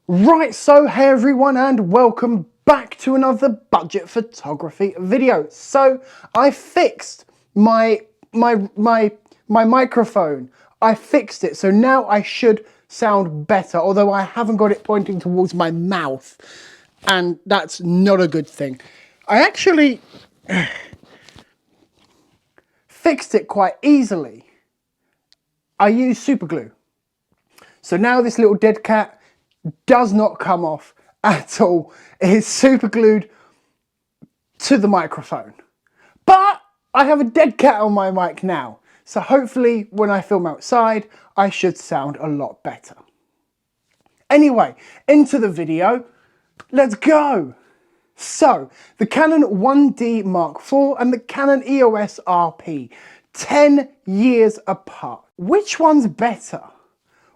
Right, so hey everyone and welcome back to another budget photography video. So I fixed my microphone. I fixed it, so now I should sound better, although I haven't got it pointing towards my mouth, and that's not a good thing. I actually fixed it quite easily. I used super glue. So now this little dead cat does not come off at all. It is super glued to the microphone. But I have a dead cat on my mic now. So hopefully when I film outside, I should sound a lot better. Anyway, into the video. Let's go. So, the Canon 1D Mark IV and the Canon EOS RP, 10 years apart. Which one's better?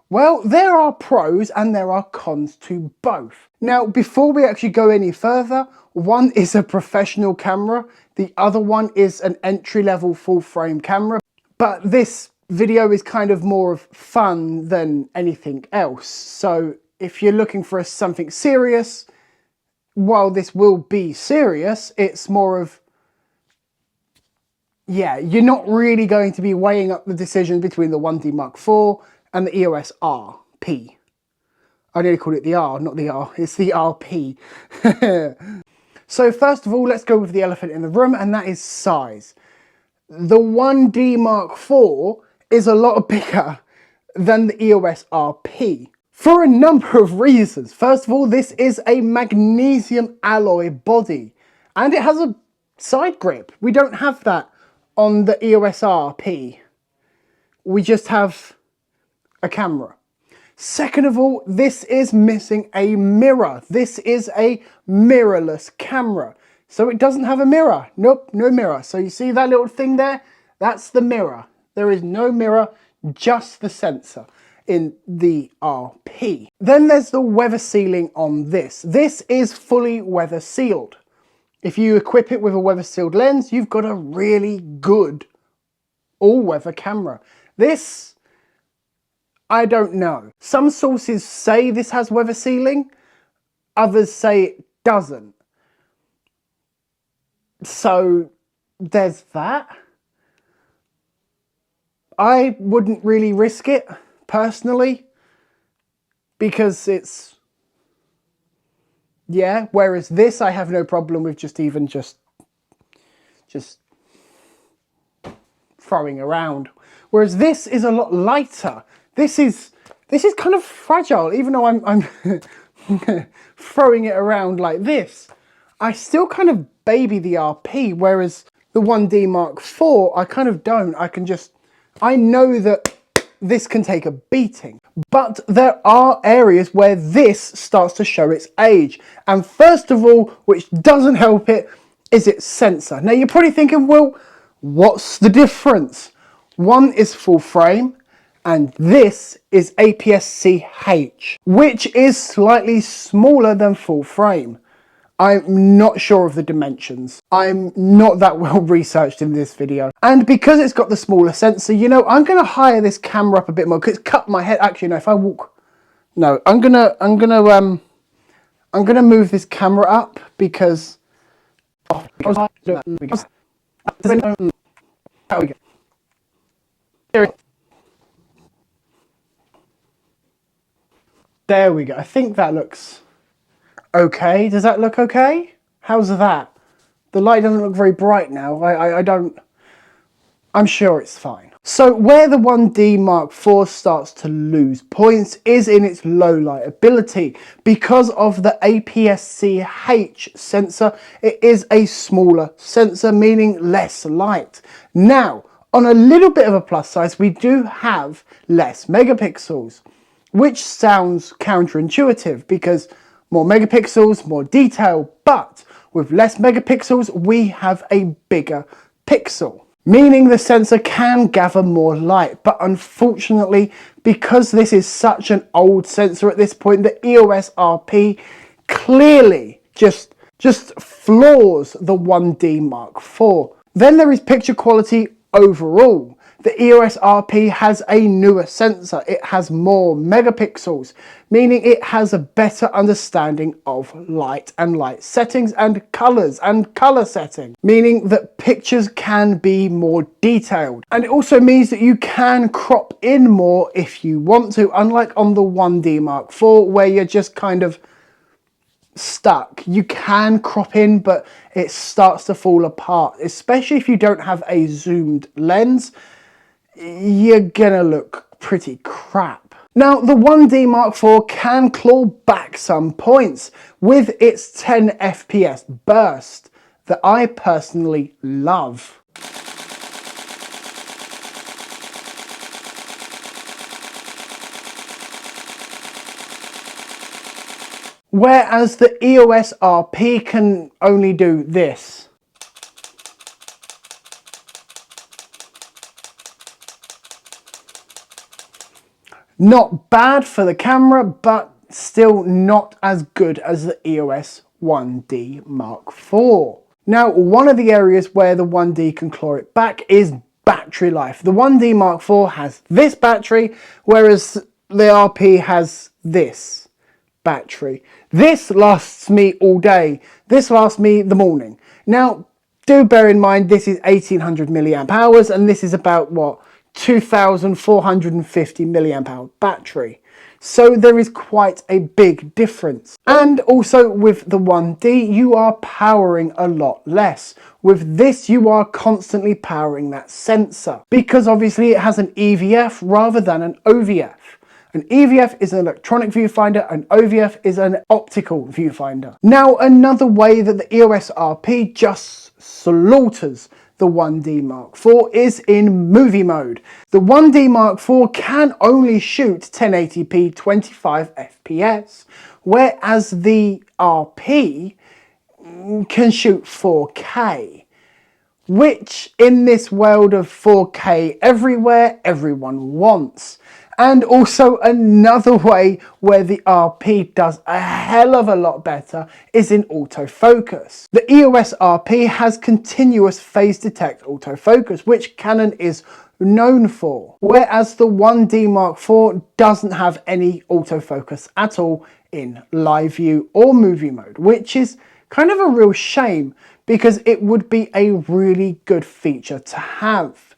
Well, there are pros and there are cons to both. Now, before we actually go any further, one is a professional camera, the other one is an entry-level full-frame camera. But this video is kind of more of fun than anything else. So if you're looking for something serious, while this will be serious, it's more of, yeah, you're not really going to be weighing up the decision between the 1D Mark IV and the EOS RP. I nearly called it the R, not the R, it's the RP. So first of all, let's go with the elephant in the room, and that is size. The 1D Mark IV is a lot bigger than the EOS RP for a number of reasons. First of all, this is a magnesium alloy body and it has a side grip. We don't have that on the EOS RP. We just have a camera. Second of all, this is missing a mirror. This is a mirrorless camera. So it doesn't have a mirror. Nope, no mirror. So you see that little thing there? That's the mirror. There is no mirror, just the sensor in the RP. Then there's the weather sealing on this. This is fully weather sealed. If you equip it with a weather sealed lens, you've got a really good all-weather camera. This, I don't know. Some sources say this has weather sealing, others say it doesn't. So there's that. I wouldn't really risk it personally because it's, yeah, whereas this I have no problem with just throwing around. Whereas this is a lot lighter. This is kind of fragile, even though I'm throwing it around like this. I still kind of baby the RP, whereas the 1D Mark IV, I kind of don't. I know that this can take a beating, but there are areas where this starts to show its age. And first of all, which doesn't help it, is its sensor. Now you're probably thinking, well, what's the difference? One is full frame, and this is APS-C which is slightly smaller than full frame. I'm not sure of the dimensions. I'm not that well researched in this video. And because it's got the smaller sensor, you know, I'm gonna higher this camera up a bit more because it's cut my head. Actually, no, if I walk, no, I'm gonna move this camera up because there we go. There we go. I think that looks okay. Does that look okay? How's that? The light doesn't look very bright now. I'm sure it's fine. So where the 1D Mark IV starts to lose points is in its low light ability. Because of the APS-C sensor, it is a smaller sensor, meaning less light. Now, on a little bit of a plus size, we do have less megapixels, which sounds counterintuitive because more megapixels, more detail, but with less megapixels, we have a bigger pixel, meaning the sensor can gather more light. But unfortunately, because this is such an old sensor at this point, the EOS RP clearly just floors the 1D Mark IV. Then there is picture quality overall. The EOS RP has a newer sensor. It has more megapixels, meaning it has a better understanding of light and light settings and colors and color setting, meaning that pictures can be more detailed. And it also means that you can crop in more if you want to, unlike on the 1D Mark IV, where you're just kind of stuck. You can crop in, but it starts to fall apart, especially if you don't have a zoomed lens. You're gonna look pretty crap. Now, the 1D Mark IV can claw back some points with its 10 FPS burst that I personally love. Whereas the EOS RP can only do this. Not bad for the camera, but still not as good as the EOS 1D Mark IV. Now, one of the areas where the 1D can claw it back is battery life. The 1D Mark IV has this battery, whereas the RP has this battery. This lasts me all day. This lasts me the morning. Now, do bear in mind this is 1800 milliamp hours, and this is about what, 2450 milliamp hour battery. So there is quite a big difference. And also with the 1D, you are powering a lot less. With this, you are constantly powering that sensor, because obviously it has an EVF rather than an OVF. An EVF is an electronic viewfinder, an OVF is an optical viewfinder. Now, another way that the EOS RP just slaughters the 1D Mark IV is in movie mode. The 1D Mark IV can only shoot 1080p 25 FPS, whereas the RP can shoot 4K, which in this world of 4K everywhere, everyone wants. And also another way where the RP does a hell of a lot better is in autofocus. The EOS RP has continuous phase detect autofocus, which Canon is known for, whereas the 1D Mark IV doesn't have any autofocus at all in live view or movie mode, which is kind of a real shame because it would be a really good feature to have.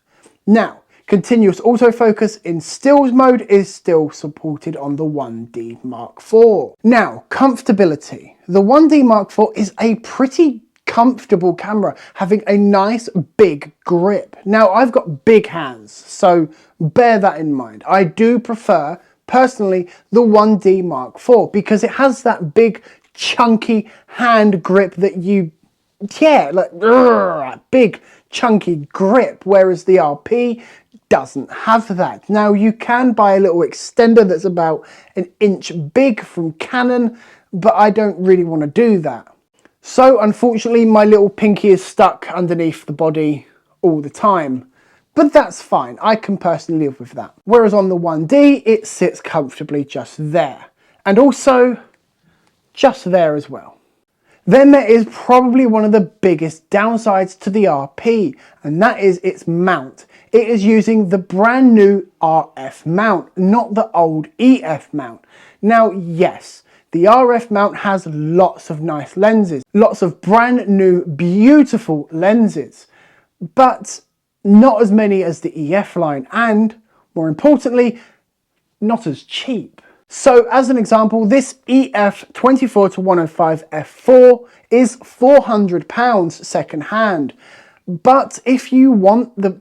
Now, continuous autofocus in stills mode is still supported on the 1D Mark IV. Now, comfortability. The 1D Mark IV is a pretty comfortable camera, having a nice big grip. Now, I've got big hands, so bear that in mind. I do prefer, personally, the 1D Mark IV because it has that big, chunky hand grip that you, big, chunky grip, whereas the RP doesn't have that. Now, you can buy a little extender that's about an inch big from Canon, but I don't really want to do that. So unfortunately, my little pinky is stuck underneath the body all the time, but that's fine. I can personally live with that. Whereas on the 1D, it sits comfortably just there, and also just there as well. Then there is probably one of the biggest downsides to the RP, and that is its mount. It is using the brand new RF mount, not the old EF mount. Now, yes, the RF mount has lots of nice lenses, lots of brand new, beautiful lenses, but not as many as the EF line, and more importantly, not as cheap. So as an example, this EF 24-105 f4 is £400 second hand. But if you want the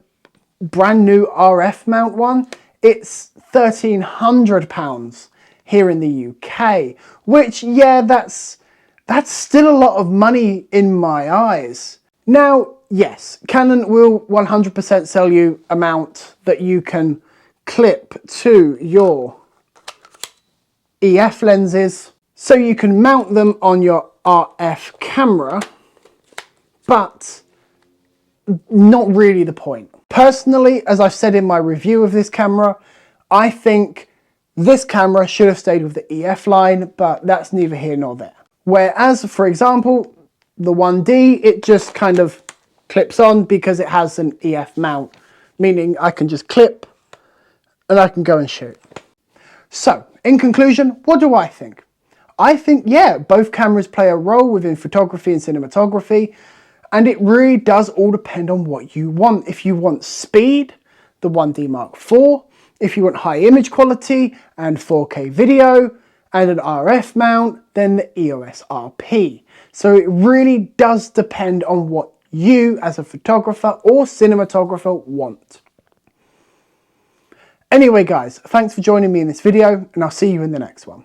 brand new RF mount one, it's £1,300 here in the UK, which, yeah, that's still a lot of money in my eyes. Now, yes, Canon will 100% sell you a mount that you can clip to your EF lenses, so you can mount them on your RF camera, but not really the point. Personally, as I've said in my review of this camera, I think this camera should have stayed with the EF line, but that's neither here nor there. Whereas, for example, the 1D, it just kind of clips on because it has an EF mount. meaning I can just clip and I can go and shoot. So, in conclusion, what do I think? I think, yeah, both cameras play a role within photography and cinematography, and it really does all depend on what you want. If you want speed, the 1D Mark IV. If you want high image quality and 4K video and an RF mount, then the EOS RP. So it really does depend on what you as a photographer or cinematographer want. Anyway guys, thanks for joining me in this video, and I'll see you in the next one.